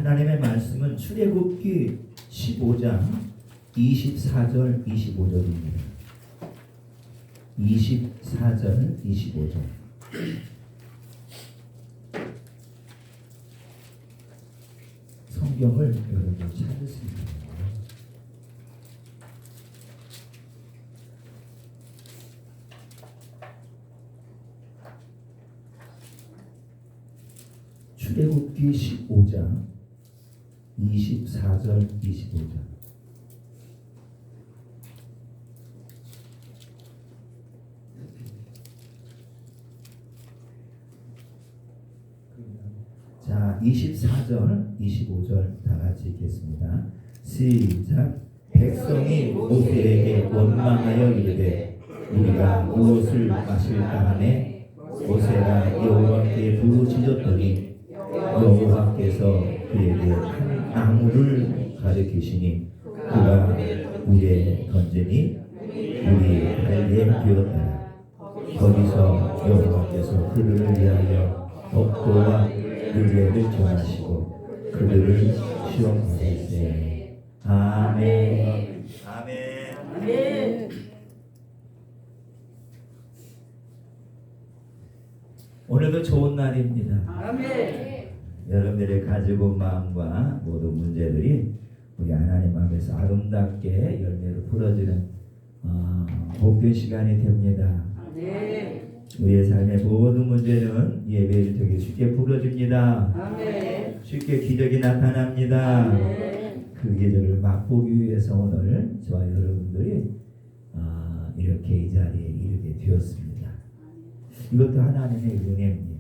하나님의 말씀은 출애굽기 15장 24절 25절입니다. 24절 25절. 성경을 여러분 찾으십니다. 출애굽기 15장 24절 25절. 자, 24절 25절 다 같이 읽겠습니다. 시작. 백성이 모세에게 원망하여 이르되 우리가 무엇을 마실까 하매 모세가 여호와께 부르짖었더니 여호와께서 그에게 한 나무를 가리키시니 그가 물에 던지니 물이 달게 되었더라. 거기서 여호와께서 그들을 위하여 덕도와 유래를 정하시고 그들을 시험하셨으니 아멘. 아멘. 아멘. 오늘도 좋은 날입니다. 아멘. 여러분들이 가지고 온 마음과 모든 문제들이 우리 하나님 앞에서 아름답게 열매로 풀어지는 복된 시간이 됩니다. 아멘. 우리의 삶의 모든 문제는 예배를 통해 쉽게 풀어집니다. 아멘. 쉽게 기적이 나타납니다. 아멘. 그 기적을 맛보기 위해서 오늘 저와 여러분들이 이렇게 이 자리에 이르게 되었습니다. 이것도 하나님의 은혜입니다.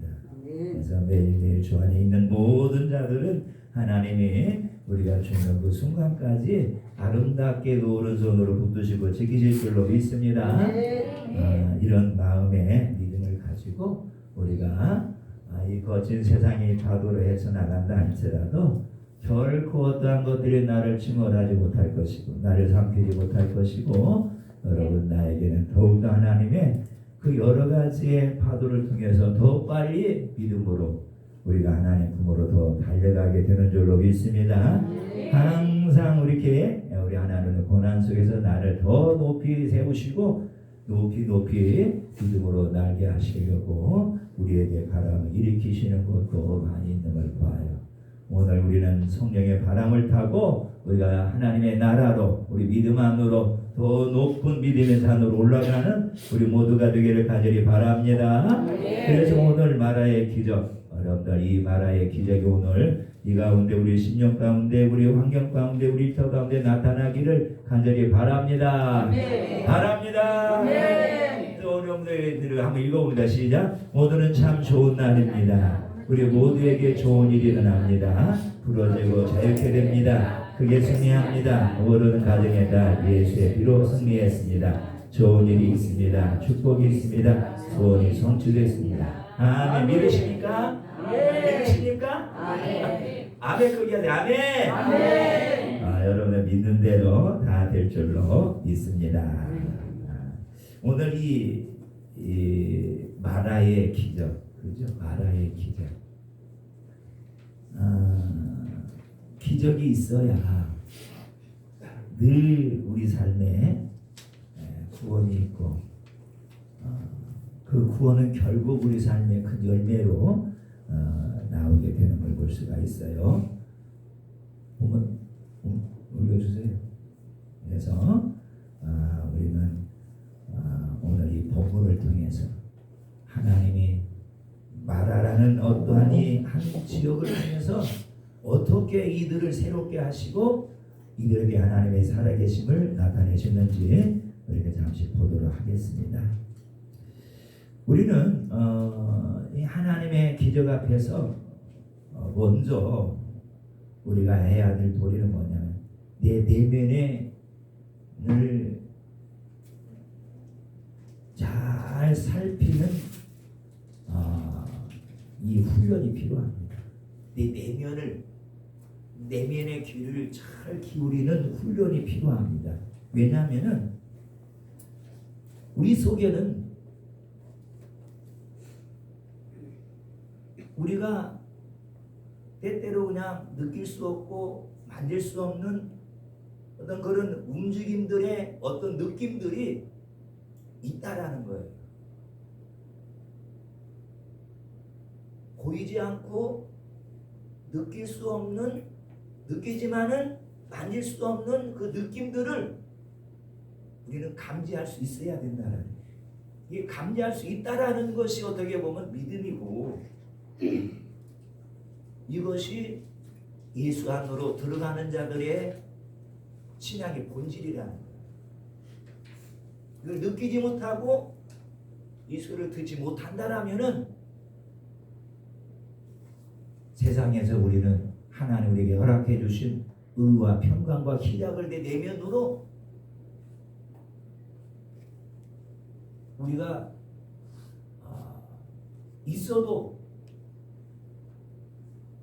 그래서 매일매일 주 안에 있는 모든 자들은 하나님이 우리가 주는 그 순간까지 아름답게 그 오른손으로 붙드시고 지키실 줄로 믿습니다. 이런 마음의 믿음을 가지고 우리가 이 거친 세상이 파도로 헤쳐나간다 할지라도 결코 어떠한 것들이 나를 침몰하지 못할 것이고 나를 삼키지 못할 것이고 여러분 나에게는 더욱더 하나님의 그 여러 가지의 파도를 통해서 더 빨리 믿음으로 우리가 하나님 품으로 더 달려가게 되는 줄로 믿습니다. 항상 우리 하나님은 고난 속에서 나를 더 높이 세우시고 높이 믿음으로 날게 하시려고 우리에게 바람을 일으키시는 것도 많이 있는 걸 봐요. 오늘 우리는 성령의 바람을 타고 우리가 하나님의 나라로 우리 믿음 안으로 더 높은 믿음의 산으로 올라가는 우리 모두가 되기를 간절히 바랍니다. 그래서 오늘 마라의 기적, 여러분들 이 마라의 기적이 오늘 이 가운데 우리 심령 가운데 우리 환경 가운데 우리 일터 가운데 나타나기를 간절히 바랍니다. 바랍니다. 여러분들 한번 읽어봅니다. 시작. 오늘은 참 좋은 날입니다. 우리 모두에게 좋은 일이 일어납니다. 부러지고 자유케 됩니다. 그게 승리합니다. 오늘은 가정의 달 예수의 피로 승리했습니다. 좋은 일이 있습니다. 축복이 있습니다. 소원이 성취됐습니다. 아멘. 믿으십니까? 믿으십니까? 아멘. 그게 아멘. 아멘. 여러분의 믿는 대로 다 될 줄로 믿습니다. 오늘 이 마라의 기적, 그죠? 마라의 기적. 기적이 있어야 늘 우리 삶에 구원이 있고 그 구원은 결국 우리 삶의 큰 열매로 나오게 되는 걸 볼 수가 있어요. 보면 올려주세요. 그래서 우리는 오늘 이 본문을 통해서 하나님이 마라라는 어떠한 이 한 지역을 통해서 어떻게 이들을 새롭게 하시고 이들에게 하나님의 살아계심을 나타내셨는지 우리가 잠시 보도록 하겠습니다. 우리는 이 하나님의 기적 앞에서 먼저 우리가 해야 될 도리는 뭐냐면 내 내면을 잘 살피는 이 훈련이 필요합니다. 내 내면의 귀를 잘 기울이는 훈련이 필요합니다. 왜냐하면은 우리 속에는 우리가 때때로 그냥 느낄 수 없고 만질 수 없는 어떤 그런 움직임들의 어떤 느낌들이 있다라는 거예요. 보이지 않고 느낄 수 없는, 느끼지만은 만질 수 없는 그 느낌들을 우리는 감지할 수 있어야 된다는 거예요. 이게 감지할 수 있다라는 것이 어떻게 보면 믿음이고, 이것이 예수 안으로 들어가는 자들의 신앙의 본질이라는 거예요. 이걸 느끼지 못하고 예수를 듣지 못한다라면은 세상에서 우리는 하나님 우리에게 허락해 주신 의와 평강과 희락을 내 내면으로 우리가 있어도,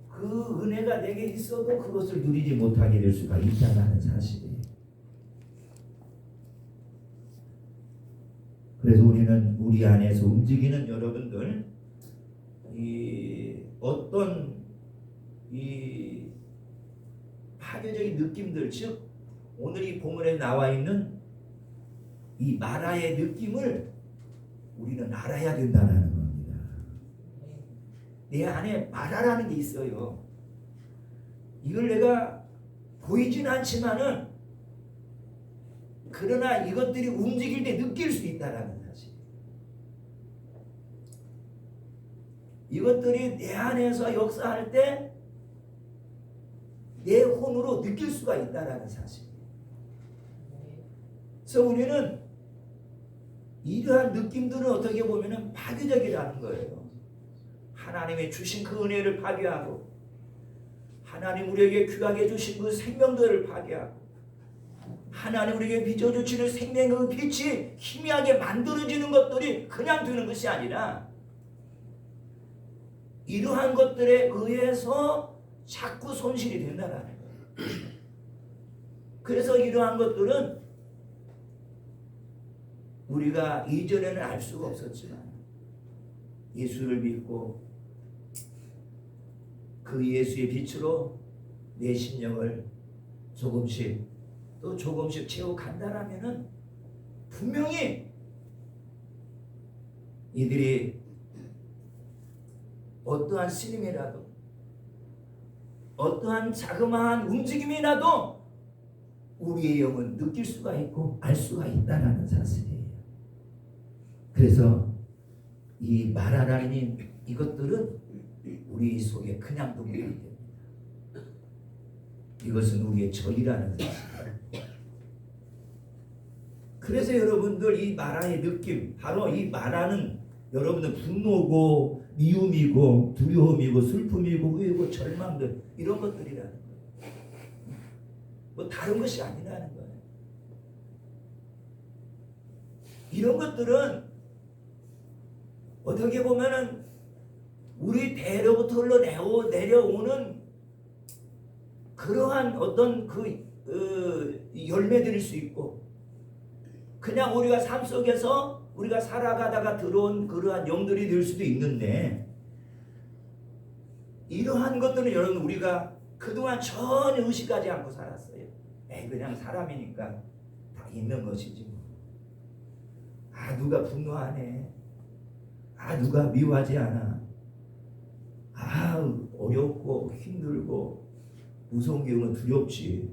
그 은혜가 내게 있어도 그것을 누리지 못하게 될 수가 있다는 사실이에요. 그래서 우리는 우리 안에서 움직이는 여러분들, 이 어떤 이 파괴적인 느낌들, 즉 오늘 이 본문에 나와 있는 이 마라의 느낌을 우리는 알아야 된다는 겁니다. 내 안에 마라라는 게 있어요. 이걸 내가 보이진 않지만은 그러나 이것들이 움직일 때 느낄 수 있다라는 사실. 이것들이 내 안에서 역사할 때 내 혼으로 느낄 수가 있다라는 사실. 그래서 우리는 이러한 느낌들은 어떻게 보면은 파괴적이라는 거예요. 하나님의 주신 그 은혜를 파괴하고, 하나님 우리에게 귀하게 주신 그 생명들을 파괴하고, 하나님 우리에게 빚어주시는 생명의 그 빛이 희미하게 만들어지는 것들이 그냥 되는 것이 아니라, 이러한 것들에 의해서 자꾸 손실이 된다는 거예요. 그래서 이러한 것들은 우리가 이전에는 알 수가 없었지만 예수를 믿고 그 예수의 빛으로 내 심령을 조금씩 또 조금씩 채워간다라면은 분명히 이들이 어떠한 스님이라도 어떠한 자그마한 움직임이라도 우리의 영은 느낄 수가 있고 알 수가 있다라는 사실이에요. 그래서 이 마라라는 이것들은 우리 속에 그냥 두면 안 됩니다. 이것은 우리의 적이라는 사실이에요. 그래서 여러분들 이 마라의 느낌, 바로 이 마라는 여러분들 분노고 미움이고 두려움이고 슬픔이고 의고 절망들, 이런 것들이라는 거예요. 뭐 다른 것이 아니라는 거예요. 이런 것들은 어떻게 보면은 우리 대로부터 흘러내려오는 그러한 어떤 열매들일 수 있고, 그냥 우리가 삶 속에서 우리가 살아가다가 들어온 그러한 영들이 될 수도 있는데, 이러한 것들은 여러분 우리가 그동안 전혀 의식하지 않고 살았어요. 그냥 사람이니까 다 있는 것이지 뭐. 누가 분노하네, 누가 미워하지 않아, 어렵고 힘들고 무서운 경우는 두렵지,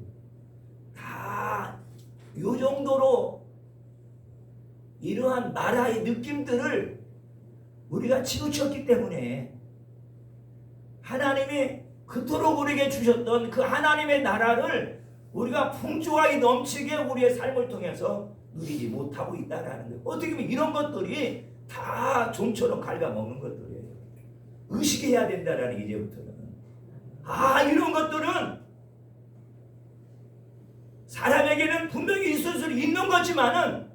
다 이 정도로 이러한 마라의 느낌들을 우리가 치우쳤기 때문에 하나님이 그토록 우리에게 주셨던 그 하나님의 나라를 우리가 풍족하게 넘치게 우리의 삶을 통해서 누리지 못하고 있다는 거예요. 어떻게 보면 이런 것들이 다 좀처럼 갉아먹는 것들이에요. 의식해야 된다라는, 이제부터는 이런 것들은 사람에게는 분명히 있을 수 있는 거지만은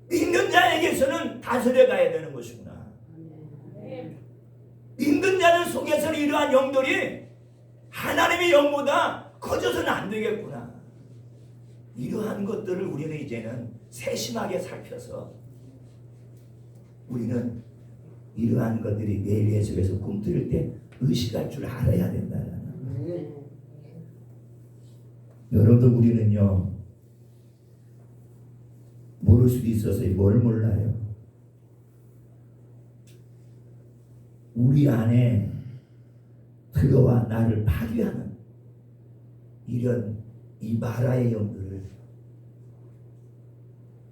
믿는 자에게서는 다스려 가야 되는 것이구나. 믿는 자들 속에서는 이러한 영들이 하나님의 영보다 커져서는 안 되겠구나. 이러한 것들을 우리는 이제는 세심하게 살펴서 우리는 이러한 것들이 내 예수에서 꿈틀 때 의식할 줄 알아야 된다. 여러분들 우리는요 모를 수도 있어서 뭘 몰라요. 우리 안에 들어와 나를 파괴하는 이런 이 마라의 영들을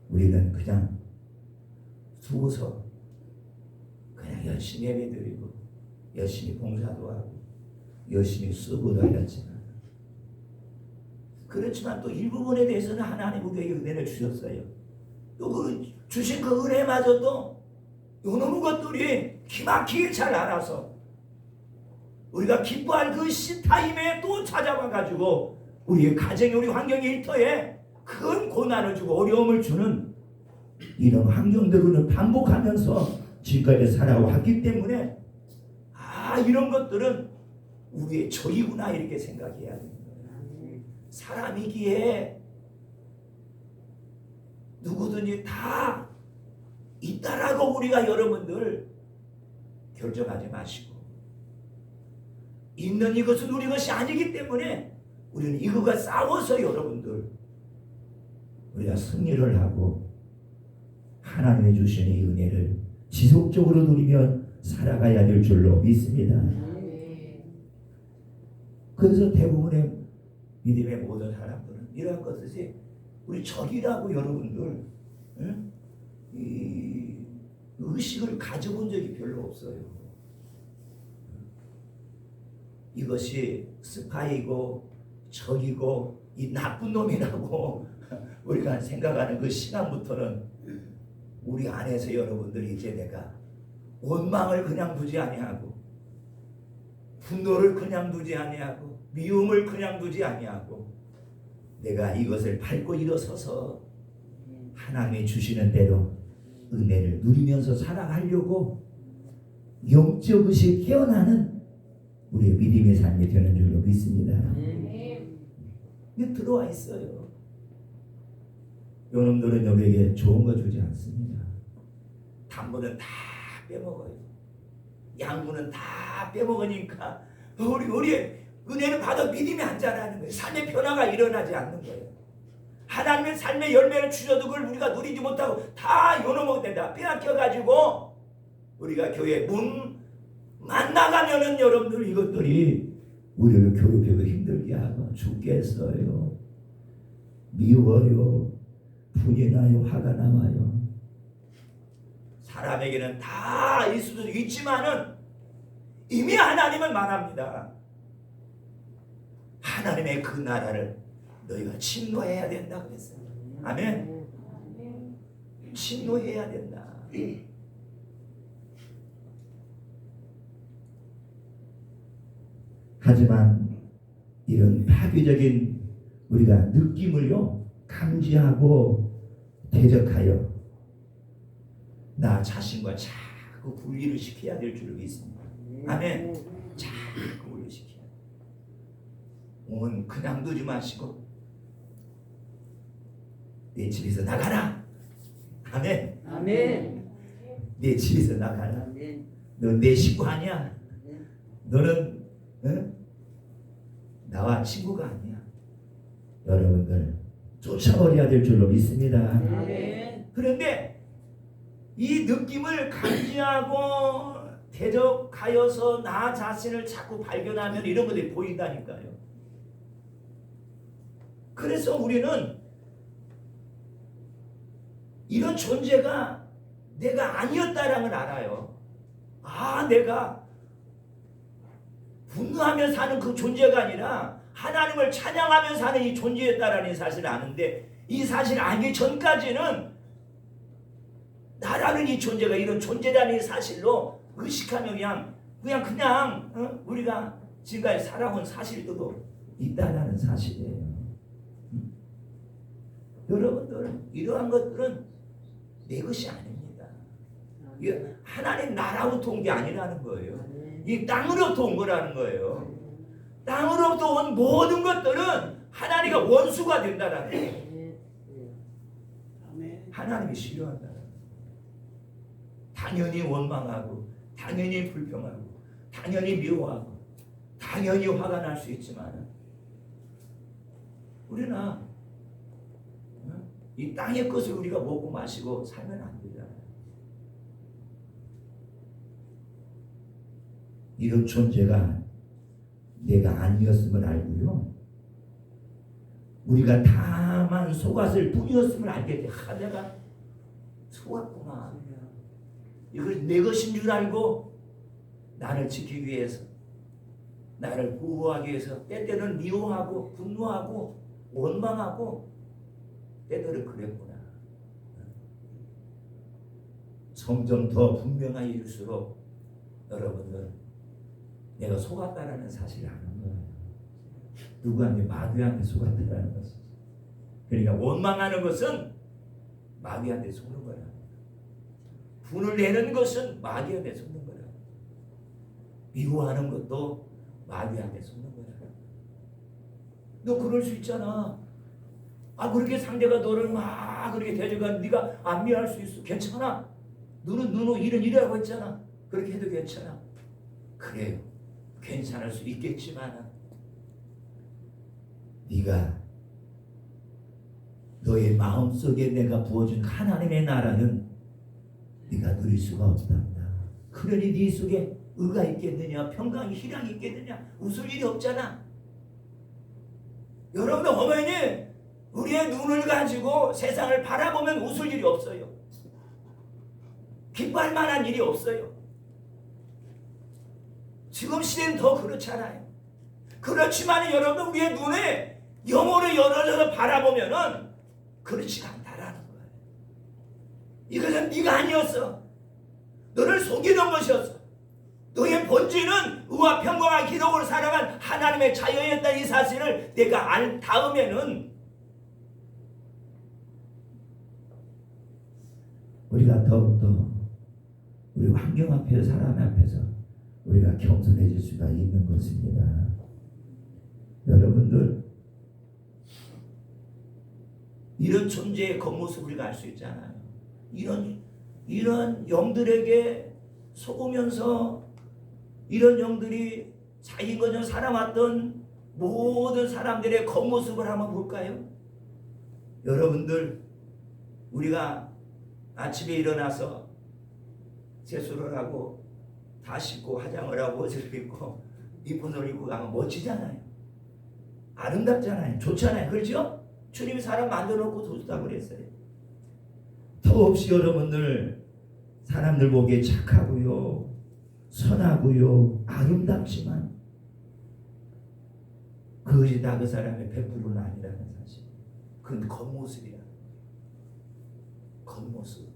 우리는 그냥 두고서 그냥 열심히 예배드리고 열심히 봉사도 하고 열심히 쓰고 다녔지만, 그렇지만 또 일부분에 대해서는 하나님 우리에게 은혜를 주셨어요. 또 그 주신 그 은혜마저도 요놈의 것들이 기막히게 잘 알아서 우리가 기뻐할 그 시타임에 또 찾아와 가지고 우리의 가정이 우리 환경의 일터에 큰 고난을 주고 어려움을 주는 이런 환경들을 반복하면서 지금까지 살아왔기 때문에 이런 것들은 우리의 적이구나 이렇게 생각해야 됩니다. 사람이기에 누구든지 다 있다라고 우리가 여러분들 결정하지 마시고, 있는 이것은 우리 것이 아니기 때문에 우리는 이것과 싸워서 여러분들 우리가 승리를 하고 하나님의 주신 이 은혜를 지속적으로 누리며 살아가야 될 줄로 믿습니다. 그래서 대부분의 믿음의 모든 사람들은 이러한 것이 우리 적이라고 여러분들 이 의식을 가져본 적이 별로 없어요. 이것이 스파이고 적이고 이 나쁜 놈이라고 우리가 생각하는 그 시간부터는 우리 안에서 여러분들이 이제 내가 원망을 그냥 두지 아니하고 분노를 그냥 두지 아니하고 미움을 그냥 두지 아니하고 내가 이것을 밟고 일어서서 하나님이 주시는 대로 은혜를 누리면서 살아가려고 영적 의식이 깨어나는 우리의 믿음의 삶이 되는 줄로 믿습니다. 이게 들어와 있어요. 요놈들은 여기에게 좋은 거 주지 않습니다. 담보는 다 빼먹어요. 양분은 다 빼먹으니까 우리의 은혜를 받아 믿음이 안 자라는 거예요. 삶의 변화가 일어나지 않는 거예요. 하나님의 삶의 열매를 주셔도 그걸 우리가 누리지 못하고 다 요놈어된다 빼앗겨가지고 우리가 교회 문만 나가면은 여러분들 이것들이 우리를 괴롭히고 힘들게 하고 죽겠어요. 미워요. 분이 나요. 화가 나와요. 사람에게는 다 있을 수도 있지만은 이미 하나님은 말합니다. 하나님의 그 나라를 너희가 침노해야 된다 그랬어요. 아멘. 침노해야 된다. 하지만 이런 파괴적인 우리가 느낌을요 감지하고 대적하여 나 자신과 자꾸 분리를 시켜야 될 줄을 믿습니다. 아멘. 자꾸 분리시켜야 돼. 몸은 그냥 두지 마시고 내 집에서 나가라. 아멘. 아멘. 내 집에서 나가라. 아멘. 너 내 식구 아니야. 너는 나와 친구가 아니야. 여러분들 쫓아버려야 될 줄로 믿습니다. 아멘. 그런데 이 느낌을 감지하고 대적하여서 나 자신을 자꾸 발견하면 이런 것들이 보인다니까요. 그래서 우리는 이런 존재가 내가 아니었다라는 걸 알아요. 내가 분노하며 사는 그 존재가 아니라 하나님을 찬양하며 사는 이 존재였다라는 사실을 아는데, 이 사실을 알기 전까지는 나라는 이 존재가 이런 존재라는 사실로 의식하며 그냥 우리가 지금까지 살아온 사실도 있다라는 사실이에요. 여러분들은 이러한 것들은 내 것이 아닙니다. 이게 하나님 나라부터 온 게 아니라는 거예요. 이 땅으로부터 온 거라는 거예요. 땅으로부터 온 모든 것들은 하나님과 원수가 된다라는 거예요. 하나님이 싫어한다. 당연히 원망하고 당연히 불평하고 당연히 미워하고 당연히 화가 날 수 있지만 우리나 이 땅의 것을 우리가 먹고 마시고 살면 안 되잖아요. 이런 존재가 내가 아니었음을 알고요, 우리가 다만 속았을 뿐이었음을 알게 돼. 내가 속았구나. 이걸 내 것인 줄 알고 나를 지키기 위해서, 나를 보호하기 위해서 때때로는 미워하고 분노하고 원망하고 때때로 그랬구나. 점점 더 분명해질수록 여러분들 내가 속았다라는 사실을 아는 거예요. 누구한테? 마귀한테 속았다라는 것이죠. 그러니까 원망하는 것은 마귀한테 속는 거야. 분을 내는 것은 마귀한테 속는 거야. 미워하는 것도 마귀한테 속는 거야. 너 그럴 수 있잖아. 그렇게 상대가 너를 막 그렇게 대적하는 네가 안 미워할 수 있어. 괜찮아. 너는 일은 이라고 했잖아. 그렇게 해도 괜찮아. 그래요. 괜찮을 수 있겠지만 네가 너의 마음속에 내가 부어준 하나님의 나라는 네가 누릴 수가 없단다. 그러니 네 속에 의가 있겠느냐, 평강이 희락이 있겠느냐, 웃을 일이 없잖아. 여러분들 어머니, 우리의 눈을 가지고 세상을 바라보면 웃을 일이 없어요. 기뻐할 만한 일이 없어요. 지금 시대는 더 그렇잖아요. 그렇지만 여러분, 우리의 눈에 영혼을 열어서 바라보면은 그렇지가 않다라는 거예요. 이것은 네가 아니었어. 너를 속이는 것이었어. 너의 본질은 의와 평강과 기록으로 살아간 하나님의 자녀였다. 이 사실을 내가 알 다음에는 우리가 더욱더 우리 환경 앞에서, 사람 앞에서 우리가 겸손해질 수가 있는 것입니다. 여러분들, 이런 존재의 겉모습을 우리가 알 수 있잖아요. 이런 영들에게 속으면서 이런 영들이 자기 거저 살아왔던 모든 사람들의 겉모습을 한번 볼까요? 여러분들, 우리가 아침에 일어나서 세수를 하고 다 씻고 화장을 하고 옷을 입고 이쁜 옷을 입고 가면 멋지잖아요. 아름답잖아요. 좋잖아요. 그렇죠? 주님이 사람 만들어 놓고 좋다고 그랬어요. 더없이 여러분들, 사람들 보기에 착하고요, 선하고요, 아름답지만 그것이 다 그 사람의 100%는 아니라는 사실. 그건 겉모습이야. 겉모습.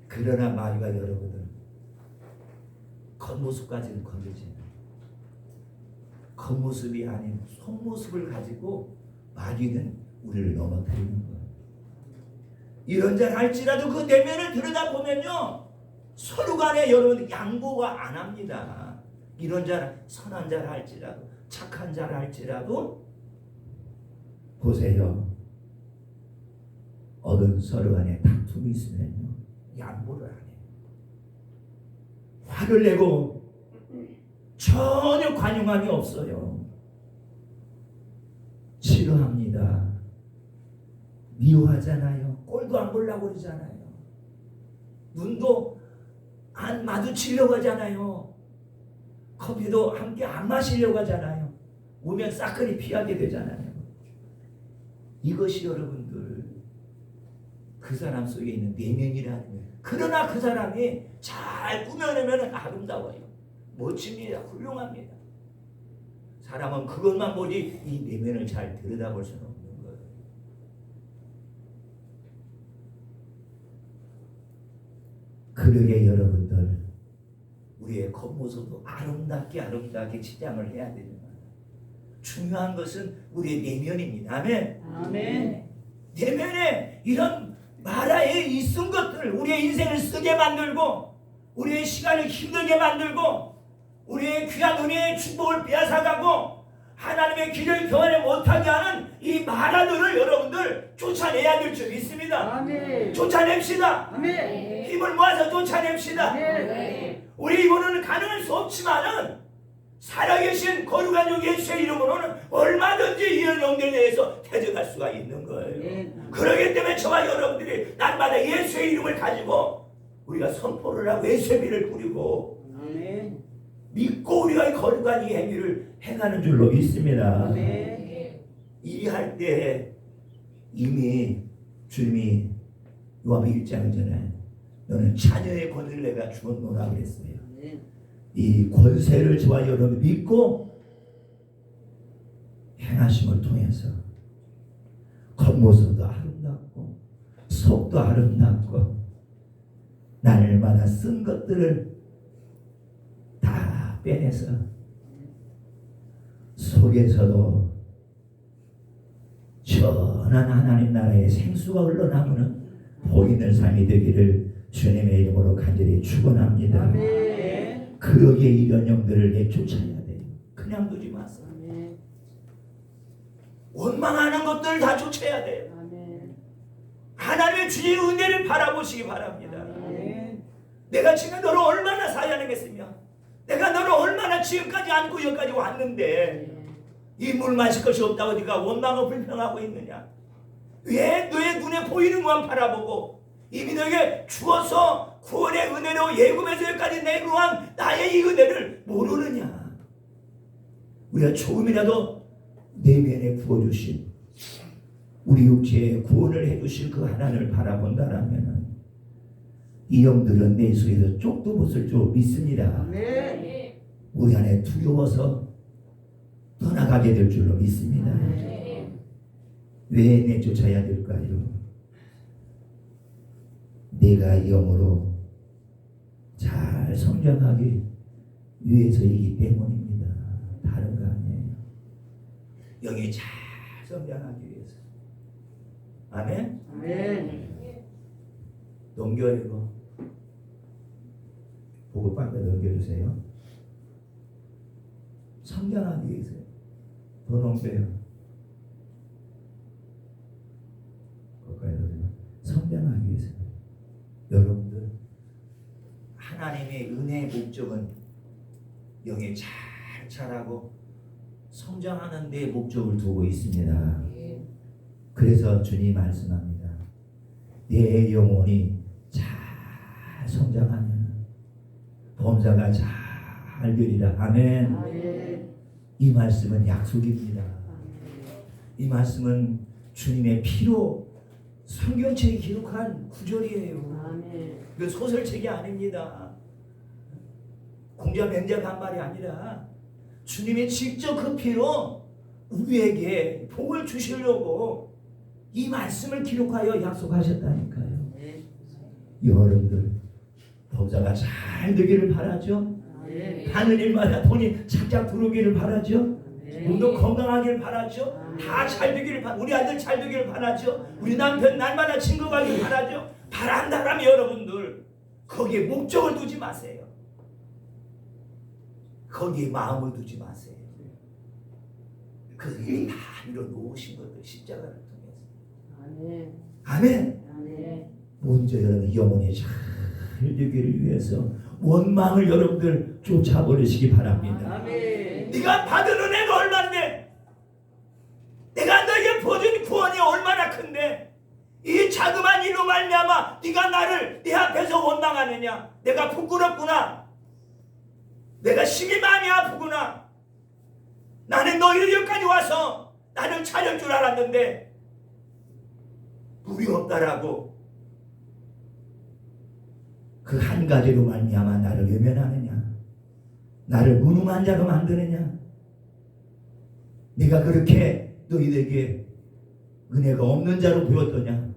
그러나 마귀가 여러분들 겉모습까지는 건들지 않아요. 겉모습이 아닌 속모습을 가지고 마귀는 우리를 넘어뜨리는 거예요. 이런 자 할지라도 그 내면을 들여다보면요, 서로 간에 여러분 양보가 안 합니다. 이런 자, 선한 자라 할지라도, 착한 자라 할지라도 보세요. 어떤 서로 간에 다툼이 있으면요, 양보를 안 해요. 화를 내고 전혀 관용함이 없어요. 싫어합니다. 미워하잖아요. 꼴도 안 보려고 그러잖아요. 눈도 안 마주치려고 하잖아요. 커피도 함께 안 마시려고 하잖아요. 오면 싸그리 피하게 되잖아요. 이것이 여러분들 그 사람 속에 있는 내면이라는 거예요. 그러나 그 사람이 잘 꾸며내면 아름다워요. 멋집니다. 훌륭합니다. 사람은 그것만 보지 이 내면을 잘 들여다볼 수는 없는 거예요. 그러게 여러분들, 우리의 겉모습도 아름답게 치장을 해야 되지만 중요한 것은 우리의 내면입니다. 아멘. 아멘. 내면에 이런 마라에 있은 것들, 우리의 인생을 쓰게 만들고 우리의 시간을 힘들게 만들고 우리의 귀한 은혜의 축복을 빼앗아가고 하나님의 길을 경험하지 못하게 하는 이 마라들을 여러분들 쫓아내야 될 줄 믿습니다. 아멘. 쫓아냅시다. 아멘. 힘을 모아서 쫓아냅시다. 아멘. 우리 입으로는 가능할 수 없지만은 살아계신 거룩한 종 예수의 이름으로는 얼마든지 이런 영들에 대해서 대적할 수가 있는 거예요. 그렇기 때문에 저와 여러분들이 날마다 예수의 이름을 가지고 우리가 선포를 하고 예수의비를 뿌리고 믿고 우리가 거룩한 이 행위를 행하는 줄로 믿습니다. 이 할 때 이미 주님이 요한복음 1장 전에 너는 자녀의 권위를 내가 주었노라 그랬어요. 이 권세를 저와 여러분이 믿고 행하심을 통해서 겉모습도 아름답고 속도 아름답고 날마다 쓴 것들을 다 빼내서 속에서도 전한 하나님 나라의 생수가 흘러나오는 복 있는 삶이 되기를 주님의 이름으로 간절히 축원합니다. 그러기에 이런 영들을 내쫓아야 돼요. 그냥 두지 마세요. 원망하는 것들을 다 쫓아야 돼요. 하나님의 주의 은혜를 바라보시기 바랍니다. 내가 지금 너를 얼마나 사랑했으며 내가 너를 얼마나 지금까지 안고 여기까지 왔는데 이 물 마실 것이 없다고 네가 원망하고 불평하고 있느냐? 왜 너의 눈에 보이는 것만 바라보고 이미 너에게 주어서 구원의 은혜로 예금에서 여기까지 내구한 나의 이 은혜를 모르느냐? 우리가 조금이라도 내면에 부어주신 우리 육체에 구원을 해주실 그 하나님을 바라본다라면 이 영들은 내 속에서 쪽도 벗을 줄 믿습니다. 우리 안에 두려워서 떠나가게 될 줄로 믿습니다. 왜 내쫓아야 될까요? 내가 영으로 잘 성장하기 위해서이기 때문입니다. 다른 거 아니에요. 영이 잘 성장하기 위해서. 아멘? 넘겨요 이거. 보고 빨리 넘겨주세요. 성장하기 위해서요. 더 넘겨요. 성장하기 위해서. 여러분들 하나님의 은혜의 목적은 영이 잘 자라고 성장하는 데 목적을 두고 있습니다. 그래서 주님이 말씀합니다. 내 영혼이 잘 성장하면 범사가 잘 되리라. 아멘. 이 말씀은 약속입니다. 이 말씀은 주님의 피로 성경책에 기록한 구절이에요. 그 소설책이 아닙니다. 공자 맹자가 한 말이 아니라 주님이 직접 그 피로 우리에게 복을 주시려고 이 말씀을 기록하여 약속하셨다니까요. 여러분들 범사가 잘 되기를 바라죠. 하는 일마다 돈이 착착 들어오기를 바라죠. 몸도 건강하기를 바라죠. 다 잘 되기를 우리 아들 잘 되기를 바라죠. 우리 남편 날마다 증거하기를 바라죠. 바란다라면 여러분들 거기에 목적을 두지 마세요. 거기에 마음을 두지 마세요. 그 일이 다 이뤄놓으신 것들 십자가를 통해서. 아멘. 먼저 여러분 영혼이 잘 되기를 위해서 원망을 여러분들 쫓아버리시기 바랍니다. 네가 받은 은혜가 얼마인데, 내가 너에게 부어준 구원이 얼마나 큰데, 이 자그마한 일로 말미암아 네가 나를 네 앞에서 원망하느냐? 내가 부끄럽구나. 내가 심히 마음이 아프구나. 나는 너희를 여기까지 와서 나를 찾을 줄 알았는데 물이 없다라고 그 한 가지로 말미암아 나를 외면하느냐? 나를 무능한 자로 만드느냐? 네가 그렇게 너희에게 은혜가 없는 자로 보였더냐?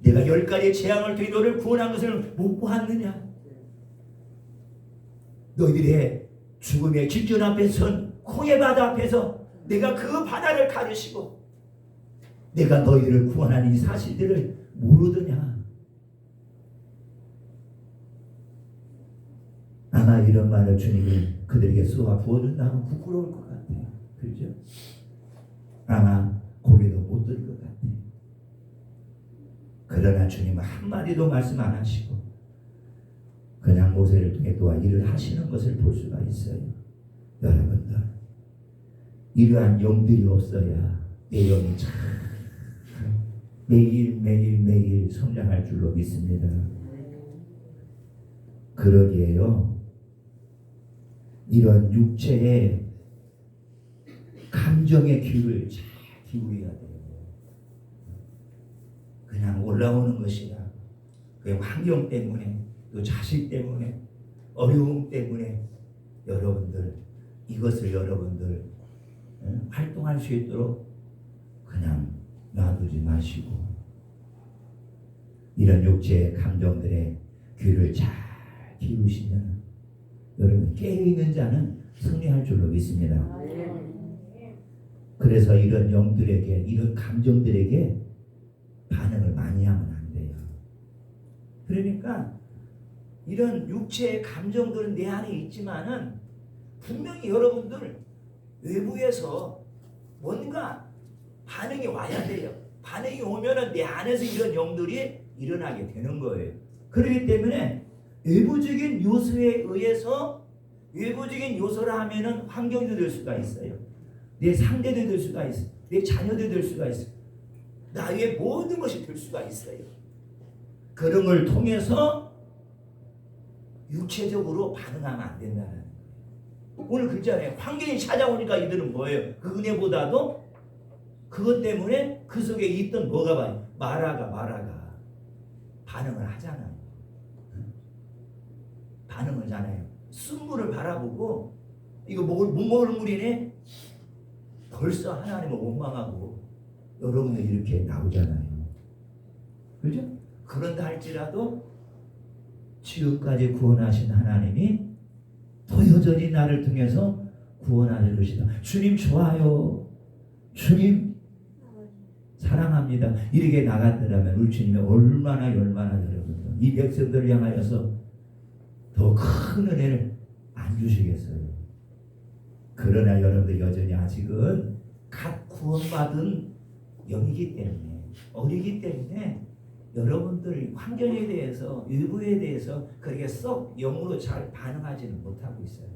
내가 10가지의 재앙을 통해 너를 구원한 것을 못 보았느냐? 너희들의 죽음의 직전 앞에 선 홍해 바다 앞에서 내가 그 바다를 가르시고 내가 너희를 구원한 이 사실들을 모르더냐? 아마 이런 말을 주님이 그들에게 쏘아 부어준다면 부끄러울 것 같아요. 그렇죠? 아마 고개도 못 들 것 같아요. 그러나 주님은 한마디도 말씀 안 하시고 그냥 모세를 통해 또한 일을 하시는 것을 볼 수가 있어요. 여러분들, 이러한 영들이 없어야 내 영이 참 매일 성장할 줄로 믿습니다. 그러기에요, 이런 육체의 감정의 귀를 잘 기울여야 돼요. 그냥 올라오는 것이야. 그 환경 때문에, 또 자식 때문에, 어려움 때문에 여러분들 이것을 여러분들 활동할 수 있도록 그냥 놔두지 마시고, 이런 육체의 감정들의 귀를 잘 기울이시면 여러분, 깨어있는 자는 승리할 줄로 믿습니다. 그래서 이런 영들에게, 이런 감정들에게 반응을 많이 하면 안 돼요. 그러니까 이런 육체의 감정들은 내 안에 있지만은 분명히 여러분들 외부에서 뭔가 반응이 와야 돼요. 반응이 오면은 내 안에서 이런 영들이 일어나게 되는 거예요. 그렇기 때문에 외부적인 요소에 의해서, 외부적인 요소라 하면은 환경도 될 수가 있어요. 내 상대도 될 수가 있어요. 내 자녀도 될 수가 있어요. 나의 모든 것이 될 수가 있어요. 그런 걸 통해서 육체적으로 반응하면 안 된다는 거예요. 오늘 그랬잖아요. 환경이 찾아오니까 이들은 뭐예요? 그 은혜보다도 그것 때문에 그 속에 있던 뭐가 봐요? 마라가 반응을 하잖아요. 반응을 하잖아요. 순물을 바라보고 이거 못 먹을 물이네. 벌써 하나님을 원망하고 여러분들 이렇게 나오잖아요. 그죠? 그런다 할지라도 지금까지 구원하신 하나님이 더 여전히 나를 통해서 구원하실 것이다. 주님 좋아요. 주님 사랑합니다. 이렇게 나갔더라면 우리 주님이 얼마나 여러분들 이 백성들을 향하여서 더 큰 은혜를 안 주시겠어요. 그러나 여러분들 여전히 아직은 갓 구원받은 영이기 때문에, 어리기 때문에 여러분들 환경에 대해서, 일부에 대해서 그렇게 썩 영으로 잘 반응하지는 못하고 있어요.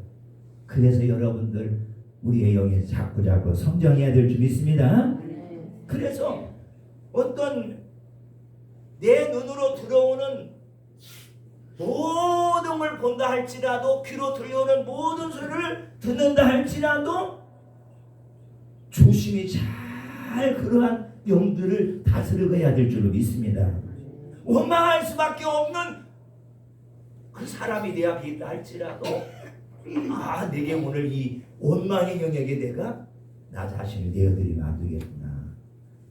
그래서 여러분들 우리의 영이 자꾸 성장해야 될 줄 믿습니다. 그래서 어떤 내 눈으로 들어오는 모든 걸 본다 할지라도, 귀로 들려오는 모든 소리를 듣는다 할지라도 조심히 잘 그러한 영들을 다스려야 될 줄로 믿습니다. 원망할 수밖에 없는 그 사람이 내 앞에 있다 할지라도, 내게 오늘 이 원망의 영역에 내가 나 자신을 내어드리면 안 되겠구나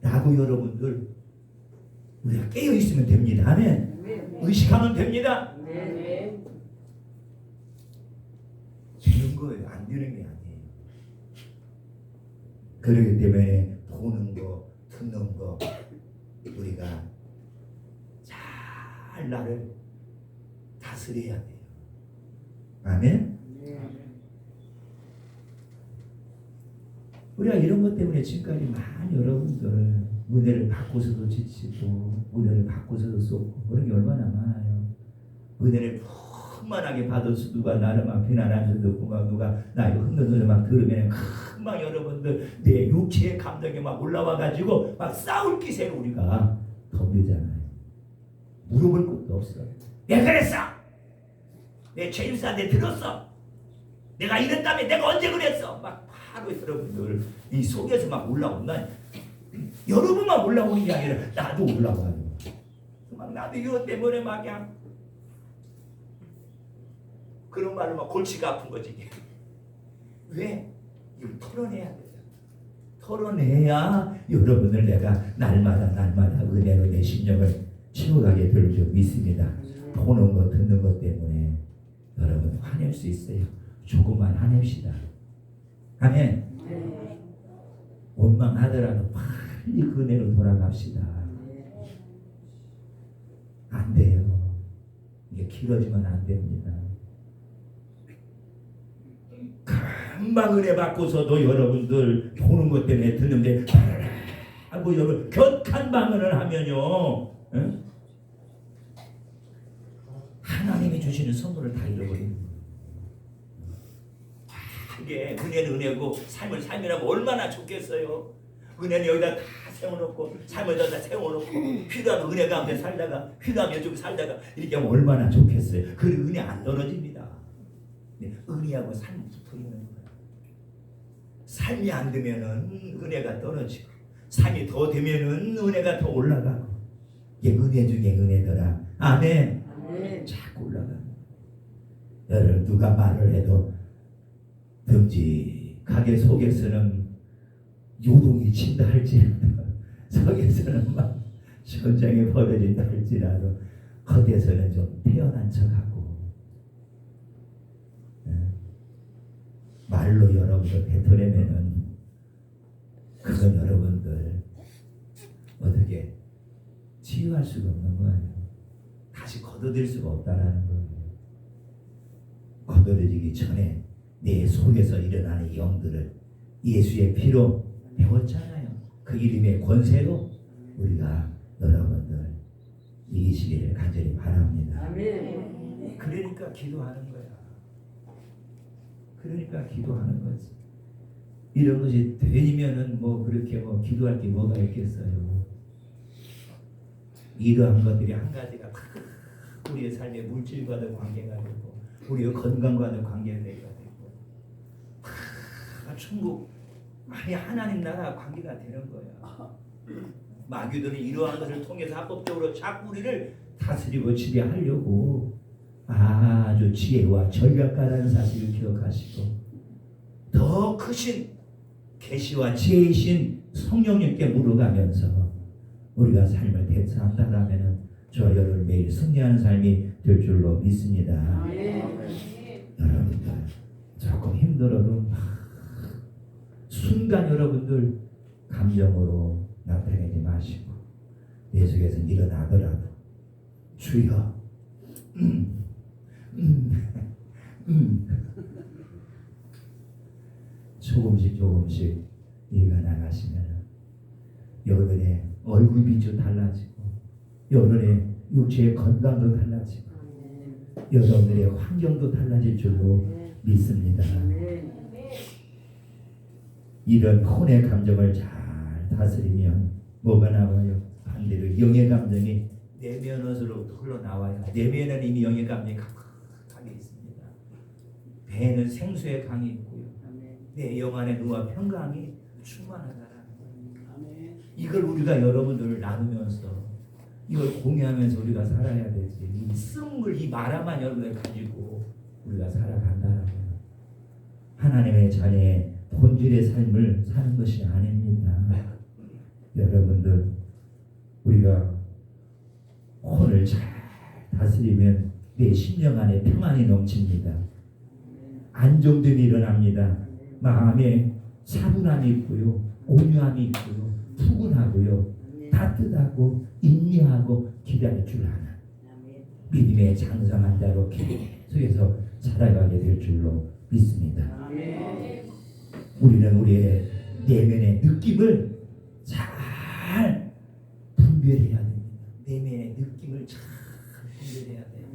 라고 여러분들 우리가 깨어있으면 됩니다. 아멘. 의식하면 됩니다. 되는 거예요. 안 되는 게 아니에요. 그렇기 때문에 보는 거, 듣는 거 우리가 잘 나를 다스려야 돼요. 아멘. 우리가 이런 것 때문에 지금까지 많이 여러분들 은혜를 받고서도 지치고 은혜를 받고서도 쏟고 그런 게 얼마나 많아요. 은혜를 충만하게 받아서 누가 나를 막 비난하면서 듣고 막 누가 나 흔든 소리 막 들으면 금방 여러분들 내 육체의 감정이 막 올라와 가지고 막 싸울 기세로 우리가 덤비잖아요. 물어볼 것도 없어. 내가 그랬어. 내 죄인사한테 들었어. 내가 이랬다며 내가 언제 그랬어. 막 바로 여러분들 이 속에서 막 올라온다. 여러분만 올라오는 게 아니라 나도 올라와요. 막 나도 이것 때문에 막 그냥 그런 말로 막 골치가 아픈 거지. 왜? 이걸 털어내야 돼요. 털어내야 여러분을 내가 날마다 은혜로 내 심령을 채워가게 될 줄 믿습니다. 보는 것 듣는 것 때문에 여러분 화낼 수 있어요. 조금만 화냅시다. 아멘. 원망하더라도 빨리 그 은혜로 돌아갑시다. 안 돼요. 이게 길어지면 안 됩니다. 금방 은혜 받고서도 여러분들 보는 것 때문에 듣는데 하고 여러분 격한 방언을 하면요, 응? 하나님이 주시는 선물을 다 잃어버리는 거예요. 이게 은혜는 은혜고 삶은 삶이라고 얼마나 좋겠어요. 은혜는 여기다 다 세워놓고 삶을 다 세워놓고 필요하면 은혜 가운데 살다가 필요하면 이쪽에 살다가 이렇게 하면 얼마나 좋겠어요. 그 은혜 안 떨어집니다. 은혜하고 삶 붙어있는 거예요. 삶이 안 되면은 은혜가 떨어지고 삶이 더 되면은 은혜가 더 올라가고 이게 은혜 중에 은혜더라. 아멘. 아멘. 자꾸 올라가는 여러분 누가 말을 해도 듬직하게 속에서는 요동이 친다 할지라도 속에서는 막 전쟁이 벌어진다 할지라도 겉에서는 좀 태어난 척하고 말로 여러분들 뱉어내면은 그건 여러분들 어떻게 치유할 수가 없는 거예요. 다시 걷어들일 수가 없다라는 거예요. 걷어들이기 전에 내 속에서 일어나는 이 영들을 예수의 피로 배웠잖아요. 그 이름의 권세로 우리가 여러분들 이기시기를 간절히 바랍니다. 아멘. 그러니까 기도하는 거야. 그러니까 기도하는 거지. 이런 것이 되면은 뭐 그렇게 뭐 기도할 게 뭐가 있겠어요. 이러한 것들이 한 가지가 우리의 삶의 물질과도 관계가 되고 우리의 건강과도 관계가 되고 천국 아니 하나님 나라 관계가 되는 거야. 마귀들은 이러한 것을 통해서 합법적으로 자꾸 우리를 다스리고 지배하려고 아주 지혜와 전략가라는 사실을 기억하시고 더 크신 계시와 지혜이신 성령님께 물어가면서 우리가 삶을 대처한다라면 저와 여러분 매일 승리하는 삶이 될 줄로 믿습니다. 여러분들 조금 힘들어도 순간 여러분들 감정으로 나타내지 마시고 내 속에서 일어나더라도 주여 조금씩 이가 나가시면 여러분의 얼굴 빛도 달라지고 여러분의 육체의 건강도 달라지고 여러분들의 환경도 달라질 줄로 믿습니다. 이런 혼의 감정을 잘 다스리면 뭐가 나와요? 반대로 영의 감정이 내면으로부터 흘러나와요. 내면에는 이미 영의 감정이 강하게 있습니다. 배에는 생수의 강이 있고요. 내 영 안에 누와 평강이 충만하다라는 거예요. 이걸 우리가 여러분들을 나누면서 이걸 공유하면서 우리가 살아야 되지. 이 쓴물 이 마라만 여러분들 가지고 우리가 살아간다라는 거예요. 하나님의 자녀의 본질의 삶을 사는 것이 아닙니다. 여러분들 우리가 혼을 잘 다스리면 내 심령 안에 평안이 넘칩니다. 안정됨이 일어납니다. 마음에 차분함이 있고요, 온유함이 있고요, 푸근하고요, 따뜻하고 인내하고 기다릴 줄 아는 믿음의 장성한 자로 계속해서 살아가게 될 줄로 믿습니다. 우리는 우리의 내면의 느낌을 잘 분별해야 됩니다. 내면의 느낌을 잘 분별해야 돼요.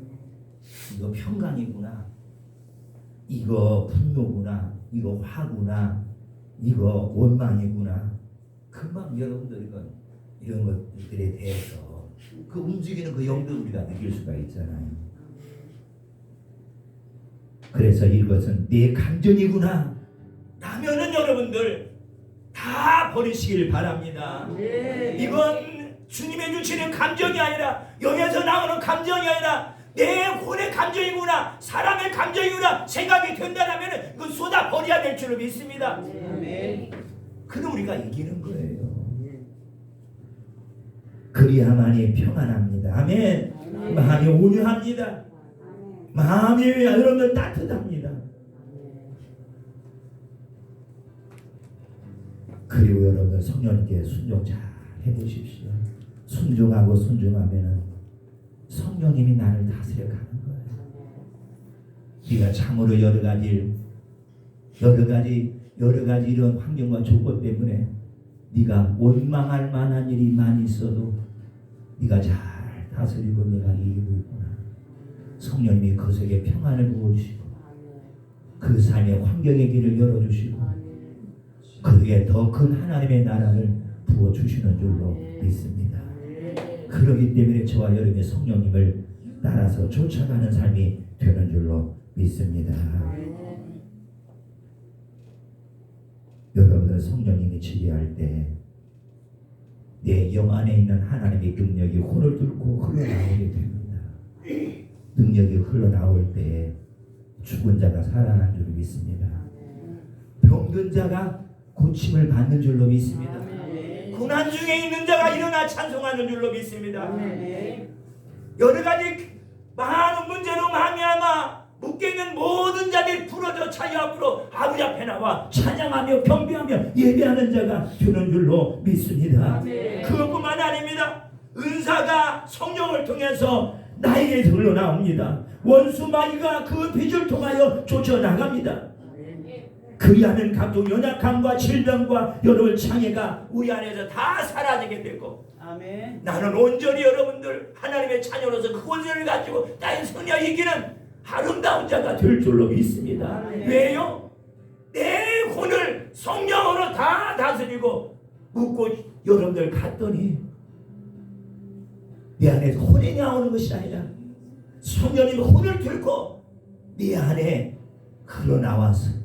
이거 평강이구나, 이거 분노구나, 이거 화구나, 이거 원망이구나. 금방 여러분들 이런 것들에 대해서 그 움직이는 그 영들 우리가 느낄 수가 있잖아요. 그래서 이것은 내 감정이구나 라면은 여러분들 다 버리시길 바랍니다. 이건 주님의 주시는 감정이 아니라, 영에서 나오는 감정이 아니라 내 혼의 감정이구나, 사람의 감정이구나 생각이 된다면 그건 쏟아 버려야 될 줄로 믿습니다. 그럼 우리가 이기는 거예요. 그리야만이 평안합니다. 아멘. 마음이 온유합니다. 마음이 여러분들 따뜻합니다. 그리고 여러분들 성령님께 순종 잘 해보십시오. 순종하고 순종하면은 성령님이 나를 다스려 가는 거예요. 네가 참으로 여러 가지 이런 환경과 조건 때문에 네가 원망할 만한 일이 많이 있어도 네가 잘 다스리고 내가 이기고 있구나. 성령님이 그 속에 평안을 부어주시고 그 삶의 환경의 길을 열어주시고 그에게 더 큰 하나님의 나라를 부어주시는 줄로 믿습니다. 그러기 때문에 저와 여러분의 성령님을 따라서 쫓아가는 삶이 되는 줄로 믿습니다. 여러분들 성령님이 지배할 때 내 영 안에 있는 하나님의 능력이 혼을 뚫고 흘러나오게 됩니다. 능력이 흘러나올 때 죽은 자가 살아난 줄로 믿습니다. 병든 자가 고침을 받는 줄로 믿습니다. 고난 중에 있는 자가 일어나 찬송하는 줄로 믿습니다. 여러 가지 많은 문제로 말미암아 묶여있는 모든 자들이 풀어져 자기 앞으로 아버지 앞에 나와 찬양하며 경배하며 예배하는 자가 되는 줄로 믿습니다. 그것뿐만 아닙니다. 은사가 성령을 통해서 나에게 흘러나옵니다. 원수 마귀가 그 빛을 통하여 쫓아나갑니다. 그리하면 각종 연약함과 질병과 여러 장애가 우리 안에서 다 사라지게 되고 아멘. 나는 온전히 여러분들 하나님의 자녀로서 그 원수를 가지고 나의 선의와 이기는 아름다운 자가 될 줄로 믿습니다. 아멘. 왜요? 내 혼을 성령으로 다 다스리고 묻고 여러분들 갔더니 내 안에서 혼이 나오는 것이 아니라 성령님이 혼을 들고 네 안에 흘러나와서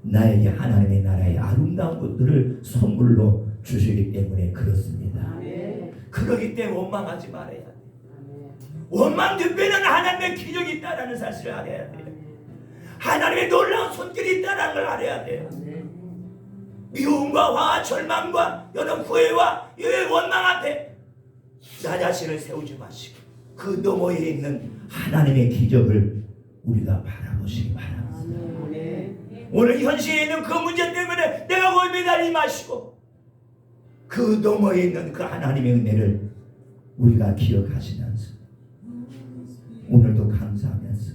나에게 하나님의 나라의 아름다운 것들을 선물로 주시기 때문에 그렇습니다. 아멘. 그러기 때문에 원망하지 말아야 돼. 원망 뒤에는 하나님의 기적이 있다는 사실을 알아야 돼요. 하나님의 놀라운 손길이 있다는 걸 알아야 돼요. 미움과 화와 절망과 여러 후회와 원망 앞에 나 자신을 세우지 마시고 그 너머에 있는 하나님의 기적을 우리가 바라보시기 바랍니다. 오늘 현실에 있는 그 문제 때문에 내가 거기 매달리지 마시고 그 너머에 있는 그 하나님의 은혜를 우리가 기억하시면서 오늘도 감사하면서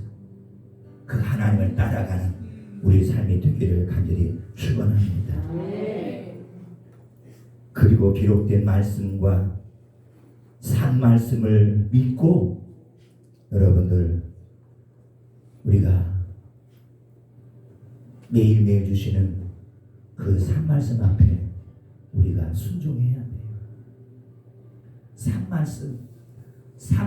그 하나님을 따라가는 우리 삶이 되기를 간절히 축원합니다. 그리고 기록된 말씀과 산 말씀을 믿고 여러분들 우리가 매일매일 주시는 그 산 말씀 앞에 우리가 순종해야 돼요. 산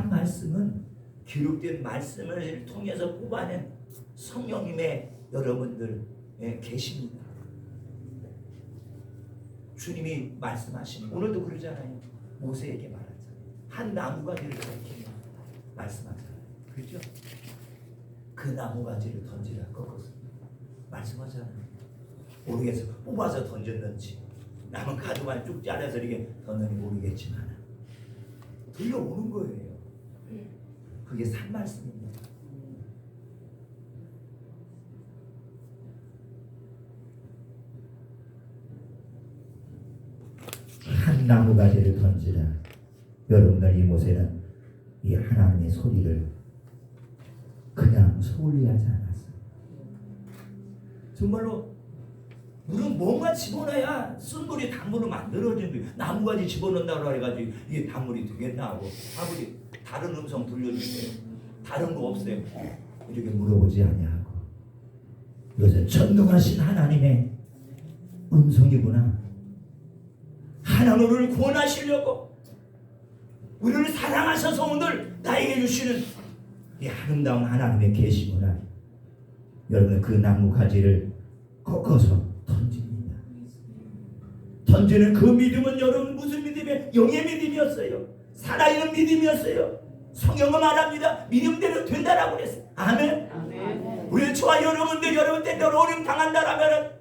말씀은 기록된 말씀을 통해서 뽑아낸 성령님의 여러분들 계십니다. 주님이 말씀하시는 오늘도 그러잖아요. 모세에게 말하잖아요. 한 나무가지를 이렇게 말씀하잖아요. 그렇죠? 그 나무가지를 던지라 꺾어서 말씀하잖아요. 모르겠어. 뽑아서 던졌는지 남은 가지만 쭉 잘라서 이렇게 던졌는지 모르겠지만 들려오는 거예요. 그게 산 말씀입니다. 한 나무가지를 던지라. 여러분들 이 모세는 이 하나님의 소리를 그냥 소홀히 하지 않았어요. 정말로 물은 뭔가 집어넣어야 쓴물이 단물로 만들어진 거예요. 나무가지 집어넣는다고 해가지고 이게 단물이 되겠나 하고 아버지 다른 음성 들려주세요. 다른 거 없어요. 이렇게 물어보지 아니하고 이것은 전능하신 하나님의 음성이구나. 하나님 우리를 구원하시려고 우리를 사랑하셔서 오늘 나에게 주시는 이 아름다운 하나님의 계시구나. 여러분 그 나무 가지를 꺾어서 던집니다. 던지는 그 믿음은 여러분 무슨 믿음이에요? 영의 믿음이었어요. 살아있는 믿음이었어요. 성경은 말합니다. 믿음대로 된다라고 그랬어요. 아멘. 아멘. 우리 저와 여러분 때문에 어려움 당한다라면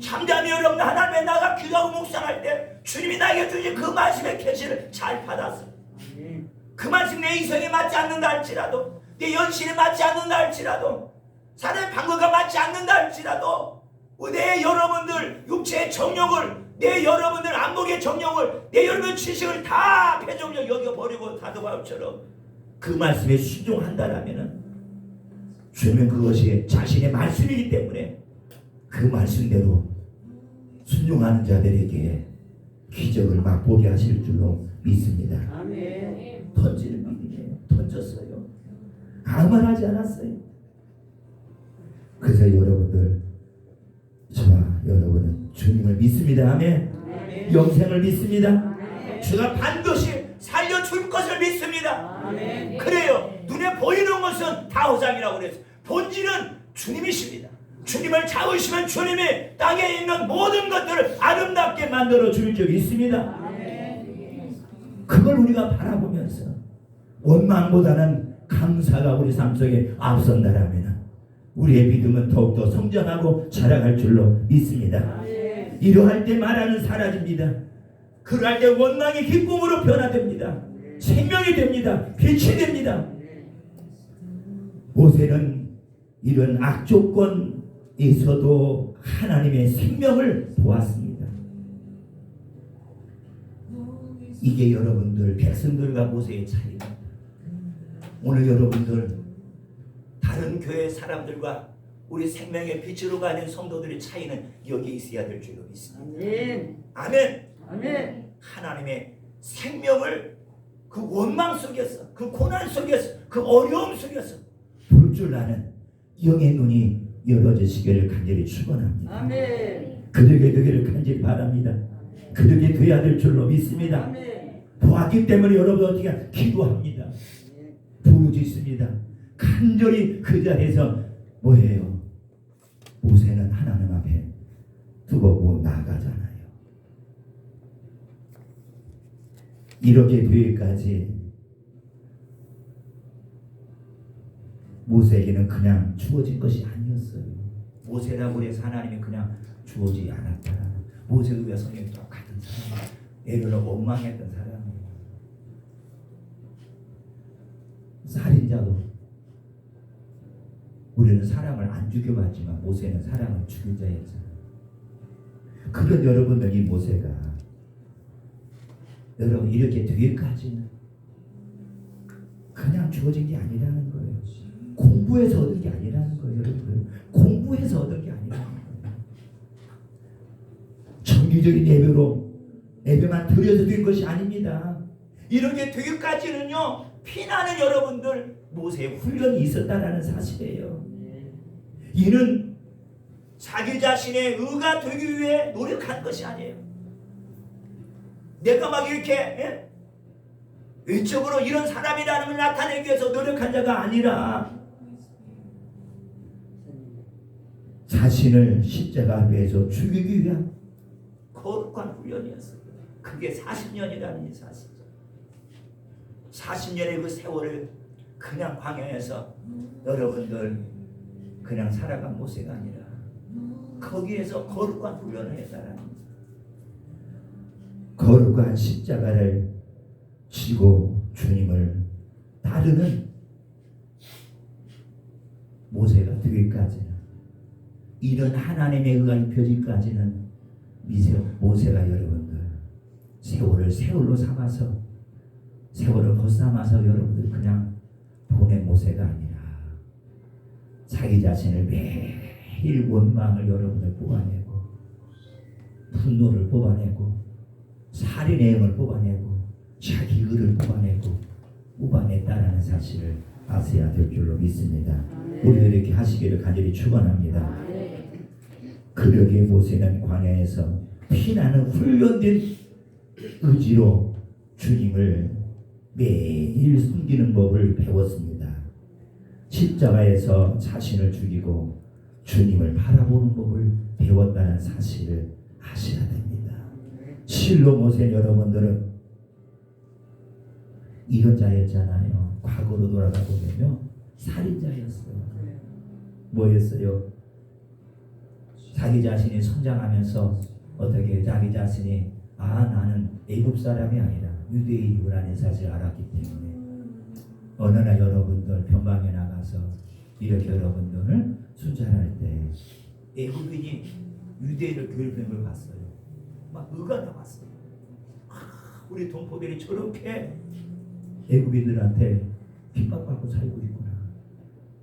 잠잠히 여러분 하나님의 나가 기도하고 묵상할 때 주님이 나에게 주신 그 말씀의 계시를 잘 받았어. 그 말씀 내 이성에 맞지 않는다 할지라도 내 연신에 맞지 않는다 할지라도 사람의 방법과 맞지 않는다 할지라도 내 여러분들 육체의 정욕을 내 여러분들 안목의 정욕을 내 여러분 지식을 다 패정력 여겨버리고 다도바울처럼 그 말씀에 순종한다라면은 주님은 그것이 자신의 말씀이기 때문에 그 말씀대로 순종하는 자들에게 기적을 맛보게 하실 줄로 믿습니다. 아멘. 던지는 믿음이에요. 던졌어요. 아무 말 하지 않았어요. 그래서 여러분들, 저와 여러분은 주님을 믿습니다. 아멘. 영생을 믿습니다. 주가 반드시 살려줄 것을 믿습니다. 그래요. 눈에 보이는 것은 다 허상이라고 그랬어요. 본질은 주님이십니다. 주님을 잡으시면 주님이 땅에 있는 모든 것들을 아름답게 만들어 줄 적이 있습니다. 그걸 우리가 바라보면서 원망보다는 감사가 우리 삶 속에 앞선다라면 우리의 믿음은 더욱더 성장하고 자라갈 줄로 믿습니다. 이러할 때 말하는 사라집니다. 그러할 때 원망이 기쁨으로 변화됩니다. 생명이 됩니다. 빛이 됩니다. 모세는 이런 악조건에서도 하나님의 생명을 보았습니다. 이게 여러분들 백성들과 모세의 차이입니다. 오늘 여러분들 다른 교회 사람들과 우리 생명의 빛으로 가는 성도들의 차이는 여기에 있어야 될 줄로 믿습니다. 아멘. 아멘. 하나님의 생명을 그 원망 속에서, 그 고난 속에서, 그 어려움 속에서 볼 줄 아는 영의 눈이 열어지시기를 간절히 축원합니다. 아멘. 그들에게 되기를 간절히 바랍니다. 그들에게 돼야 될 줄로 믿습니다. 아멘. 보았기 때문에 여러분 어떻게 기도합니다. 부르짖습니다. 간절히 그 자리에서 뭐예요? 모세는 하나님 앞에 두고 나가잖아요. 이렇게 되기까지 모세에게는 그냥 주어진 것이 아니었어요. 모세라고 해서 하나님이 그냥 주어지지 않았다. 모세가 성경에 똑같은 사람, 애를 원망했던 사람이에요. 살인자도 우리는 사람을 안 죽여봤지만 모세는 사람을 죽인 자였잖아요. 그런 여러분들, 이 모세가 여러분 이렇게 되기까지는 그냥 주어진 게 아니라는 거예요. 공부해서 얻은 게 아니라는 거예요. 여러분들 공부해서 얻은 게 아니라는 거예요. 정기적인 예배만 드려서 된 것이 아닙니다. 이렇게 되기까지는요, 피나는 여러분들 모세의 훈련이 있었다라는 사실이에요. 이는 자기 자신의 의가 되기 위해 노력한 것이 아니에요. 내가 막 이렇게 외적으로 이런 사람이라는 걸 나타내기 위해서 노력한 자가 아니라 자신을 십자가 위에서 죽이기 위한 거룩한 훈련이었어요. 그게 40년이라는 사실이죠. 40년의 그 세월을 그냥 광야에서 여러분들 그냥 살아간 모세가 아니라 거기에서 거룩한 훈련을 했다라는 거예요. 거룩한 십자가를 지고 주님을 따르는 모세가 되기까지는, 이런 하나님의 의가 입혀지기까지는 모세가 여러분들 세월을 세월로 삼아서, 세월을 벗삼아서 여러분들 그냥 보낸 모세가 아니라 자기 자신을 매일 원망을 여러분들 뽑아내고, 분노를 뽑아내고, 살인의 영을 뽑아내고, 자기 의를 뽑아냈다라는 사실을 아셔야 될 줄로 믿습니다. 우리도 이렇게 하시기를 간절히 축원합니다. 그러기에 모세는 광야에서 피나는 훈련된 의지로 주님을 매일 숨기는 법을 배웠습니다. 십자가에서 자신을 죽이고 주님을 바라보는 법을 배웠다는 사실을 아셔야 됩니다. 실로 모세 여러분들은 이런 자였잖아요. 과거로 돌아가 보면요, 살인자였어요. 뭐였어요? 자기 자신이 성장하면서 어떻게 자기 자신이 나는 애굽 사람이 아니라 유대인이라는 사실을 알았기 때문에 어느 날 여러분들 변방에 나가서 이렇게 여러분들을 순찰할 때 애굽인이 유대인을 괴롭히는 걸 봤어요. 막 의가 나왔어요. 우리 동포들이 저렇게 애굽인들한테 핍박받고 살고 있구나.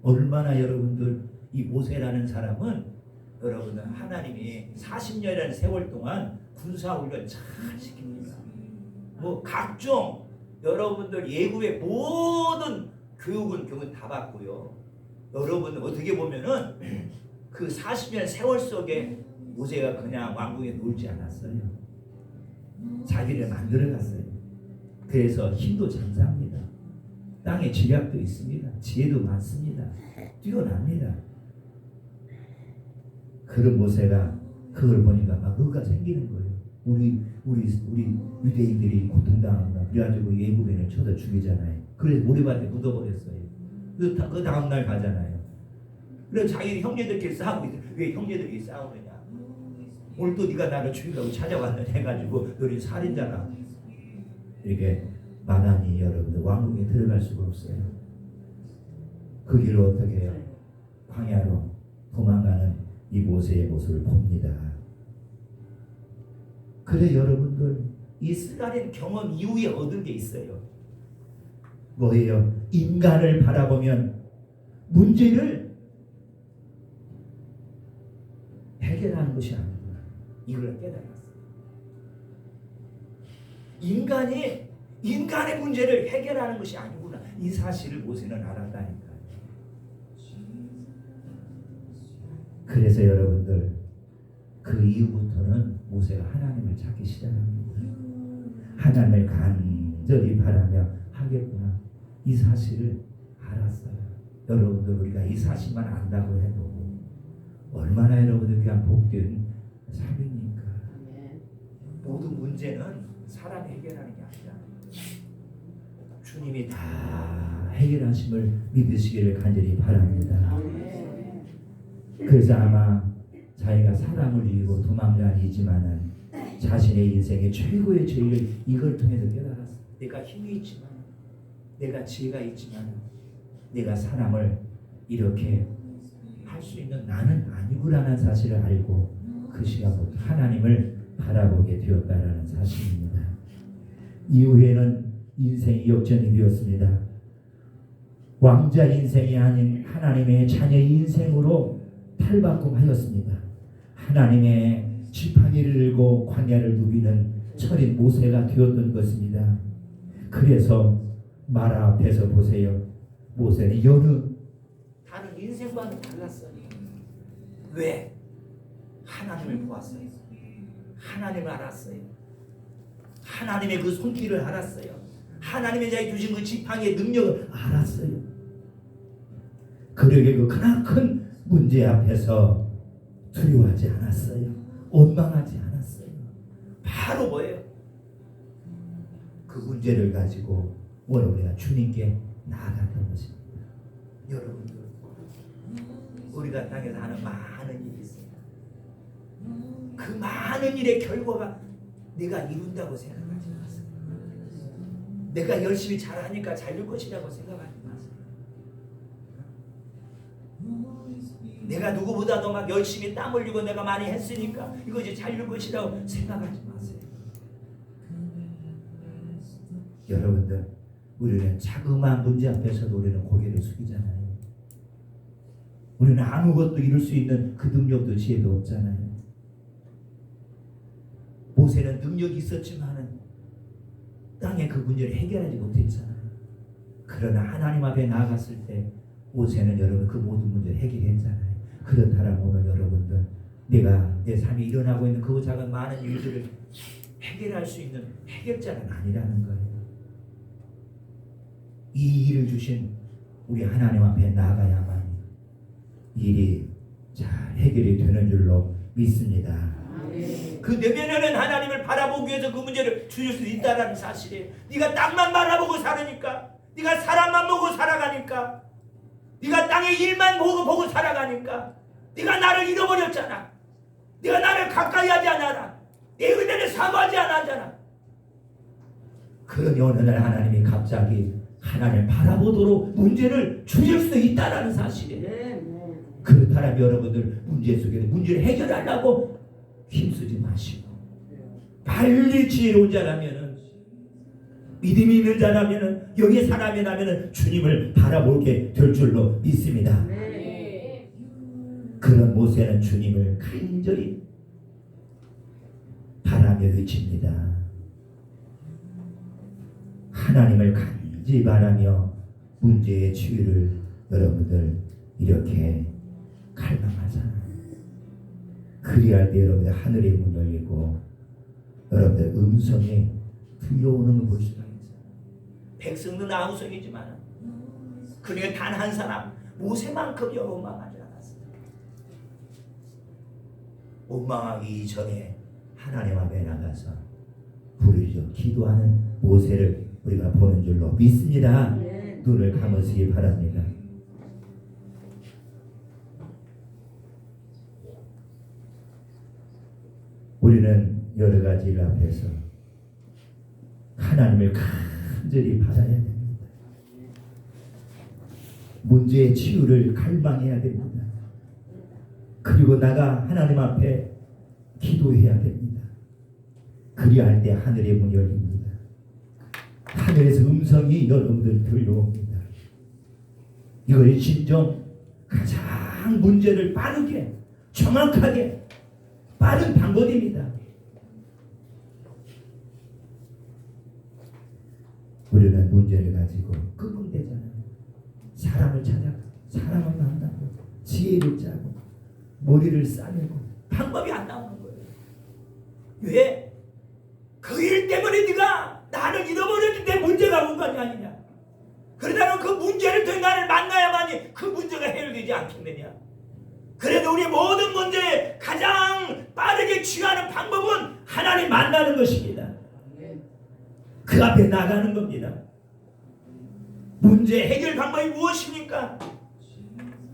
얼마나 여러분들, 이 모세라는 사람은 여러분들 하나님이 40년이라는 세월 동안 군사훈련 잘 시킵니다. 뭐 각종 여러분들 예굽의 모든 교육은 다 받고요. 여러분 어떻게 보면은 그 40년 세월 속에 모세가 그냥 왕궁에 놀지 않았어요. 자기를 만들어갔어요. 그래서 힘도 장사합니다. 땅에 지략도 있습니다. 지혜도 많습니다. 뛰어납니다. 그런 모세가 그걸 보니까 막 의가 생기는 거예요. 우리 유대인들이 고통당한다. 그래가지고 예부인을 쳐서 죽이잖아요. 그래서 모래밭에 묻어버렸어요. 그 다음날 가잖아요. 그래서 자기 형제들끼리 싸우고 있어요. 왜 형제들끼리 싸우느냐? 오늘 또 네가 나를 죽이려고 찾아왔느냐 해가지고 너희 살인자라. 이렇게 마다니 여러분들 왕궁에 들어갈 수가 없어요. 그 길을 어떻게 해요? 광야로 도망가는 이 모세의 모습을 봅니다. 그래 여러분들 이스라엘 경험 이후에 얻은 게 있어요. 뭐예요? 인간을 바라보면 문제를 해결하는 것이 아니구나. 이걸 깨달았어요. 인간의 문제를 해결하는 것이 아니구나. 이 사실을 모세는 알았다니까요. 그래서 여러분들 그 이후부터는 모세가 하나님을 찾기 시작합니다. 하나님을 간절히 바라며 하겠구나. 이 사실을 알았어요. 여러분들 우리가 이 사실만 안다고 해도 얼마나 여러분들 그냥 복된 삶입니까? 모든 문제는 사람이 해결하는 게 아니라 주님이 다 해결하심을 믿으시기를 간절히 바랍니다. 그래서 아마 자기가 사람을 이기고 도망다니지만은 자신의 인생의 최고의 죄를 이걸 통해서 깨달았어. 내가 힘이 있지만, 내가 지혜가 있지만, 내가 사람을 이렇게 할 수 있는 나는 아니구라는 사실을 알고 그 시간부터 하나님을 바라보게 되었다라는 사실입니다. 이후에는 인생이 역전이 되었습니다. 왕자 인생이 아닌 하나님의 자녀의 인생으로 탈바꿈하였습니다. 하나님의 지팡이를 들고 광야를 누비는 철인 모세가 되었던 것입니다. 그래서 마라 앞에서 보세요. 모세는 여느 다른 인생과는 달랐어요. 왜? 하나님을 보았어요. 하나님을 알았어요. 하나님의 그 손길을 알았어요. 하나님의 자기 주신 그 지팡이의 능력을 알았어요. 그러게 그 크나큰 문제 앞에서 두려워하지 않았어요. 원망하지 않았어요. 바로 뭐예요? 그 문제를 가지고 우리가 주님께 나아갔던 것입니다. 여러분들 우리가 땅에서 하는 많은 일이 있습니다. 그 많은 일의 결과가 내가 이룬다고 생각하지 마세요. 내가 열심히 잘하니까 잘 될 것이라고 생각하지 마세요. 내가 누구보다도 막 열심히 땀 흘리고 내가 많이 했으니까 이것이 잘 될 것이라고 생각하지 마세요. 여러분들 우리는 자그마한 문제 앞에서도 우리는 고개를 숙이잖아요. 우리는 아무것도 이룰 수 있는 그 능력도 지혜도 없잖아요. 모세는 능력이 있었지만은 땅의 그 문제를 해결하지 못했잖아요. 그러나 하나님 앞에 나아갔을 때 모세는 여러분 그 모든 문제를 해결했잖아요. 그렇다면 오늘 여러분들 내가 내 삶에 일어나고 있는 그 작은 많은 일들을 해결할 수 있는 해결자는 아니라는 거예요. 이 일을 주신 우리 하나님 앞에 나아가야만 일이 잘 해결이 되는 줄로 믿습니다. 그 내면에는 하나님을 바라보기 위해서 그 문제를 주실 수 있다는 사실이에요. 네가 땅만 바라보고 살으니까, 네가 사람만 보고 살아가니까, 네가 땅의 일만 보고 살아가니까 네가 나를 잃어버렸잖아. 네가 나를 가까이 하지 않았잖아. 내 은혜를 사모하지 않았잖아. 그러니 오늘 하나님이 갑자기 하나님을 바라보도록 문제를 주실 수 있다는 사실이에요. 그렇다면 여러분들 문제 속에 문제를 해결하려고 힘쓰지 마시고 빨리 지혜로운 자라면은 믿음이 있는 자라면은 여기 사람이라면은 주님을 바라보게 될 줄로 믿습니다. 그런 모세는 주님을 간절히 바라며 외칩니다. 하나님을 간절히 바라며 문제의 치유를 여러분들 이렇게 갈망하잖아요. 그리할 때 여러분들 하늘의 문 열리고 여러분들 음성이 들려오는 걸 볼 수가 있어요. 백성들은 아우성이지만 그중에 단 한 사람 모세만큼 원망하지 않았어요. 원망하기 전에 하나님 앞에 나가서 부르짖어 기도하는 모세를 우리가 보는 줄로 믿습니다. 눈을 감으시기 바랍니다. 우리는 여러 가지 일 앞에서 하나님을 간절히 받아야 됩니다. 문제의 치유를 갈망해야 됩니다. 그리고 나가 하나님 앞에 기도해야 됩니다. 그리할 때 하늘의 문이 열립니다. 하늘에서 음성이 여러분들 들려옵니다. 이것이 진정 가장 문제를 빠르게 정확하게 빠른 방법입니다. 우리는 문제를 가지고 끙끙대잖아요. 사람을 찾아가 사람을 만나고 지혜를 짜고 머리를 싸매고 방법이 안 나오는 거예요. 왜? 그 일 때문에 네가 나를 잃어버렸는데 문제가 온 것이 아니냐. 그러다가 그 문제를 통해 나를 만나야만이 그 문제가 해결되지 않겠느냐. 그래도 우리 모든 문제에 가장 빠르게 취하는 방법은 하나님 만나는 것입니다. 그 앞에 나가는 겁니다. 문제 해결 방법이 무엇입니까?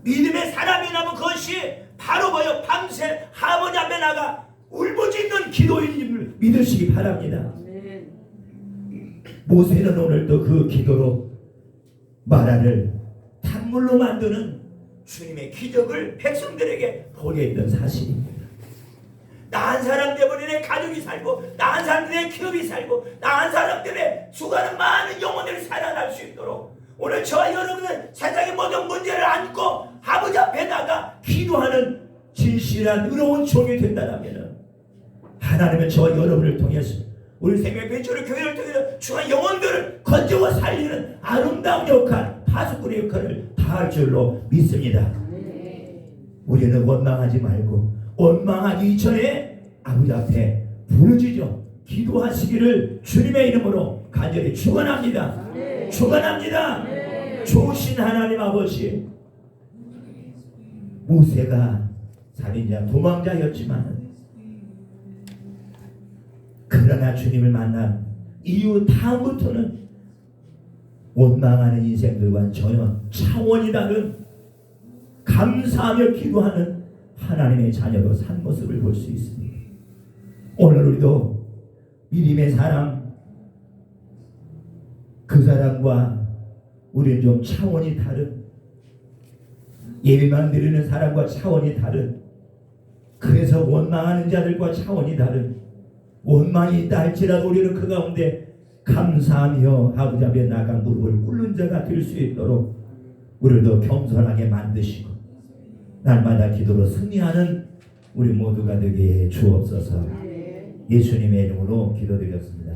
믿음의 사람이라면 그것이 바로 뭐요? 밤새 아버지 앞에 나가 울부짖는 기도인 줄 믿으시기 바랍니다. 모세는 오늘도 그 기도로 마라를 단물로 만드는 주님의 기적을 백성들에게 보게 했던 사실입니다. 나 한 사람 때문에 내 가족이 살고 나 한 사람 때문에 기업이 살고 나 한 사람 때문에 수많은 많은 영혼들이 살아날 수 있도록 오늘 저와 여러분은 세상의 모든 문제를 안고 아버지 앞에 나가 기도하는 진실한 의로운 종이 된다면 하나님은 저와 여러분을 통해서 우리 생명변초를 교회를 통해서 중한 영혼들을 건져와 살리는 아름다운 역할, 파수꾼의 역할을 다할 줄로 믿습니다. 우리는 원망하지 말고 원망하기 이전에 아버지 앞에 부르짖어 기도하시기를 주님의 이름으로 간절히 축원합니다. 축원합니다. 좋으신 하나님 아버지, 모세가 살인자 도망자였지만 그러나 주님을 만난 이후 다음부터는 원망하는 인생들과는 전혀 차원이 다른 감사하며 기도하는 하나님의 자녀로 산 모습을 볼 수 있습니다. 오늘 우리도 믿음의 사람, 그 사람과 우리는 좀 차원이 다른, 예배만 드리는 사람과 차원이 다른, 그래서 원망하는 자들과 차원이 다른, 원망이 있다 할지라도 우리는 그 가운데 감사하며 아버지 앞에 나가 무릎을 꿇는 자가 될 수 있도록 우리도 겸손하게 만드시고 날마다 기도로 승리하는 우리 모두가 되게 주옵소서. 예수님의 이름으로 기도드렸습니다.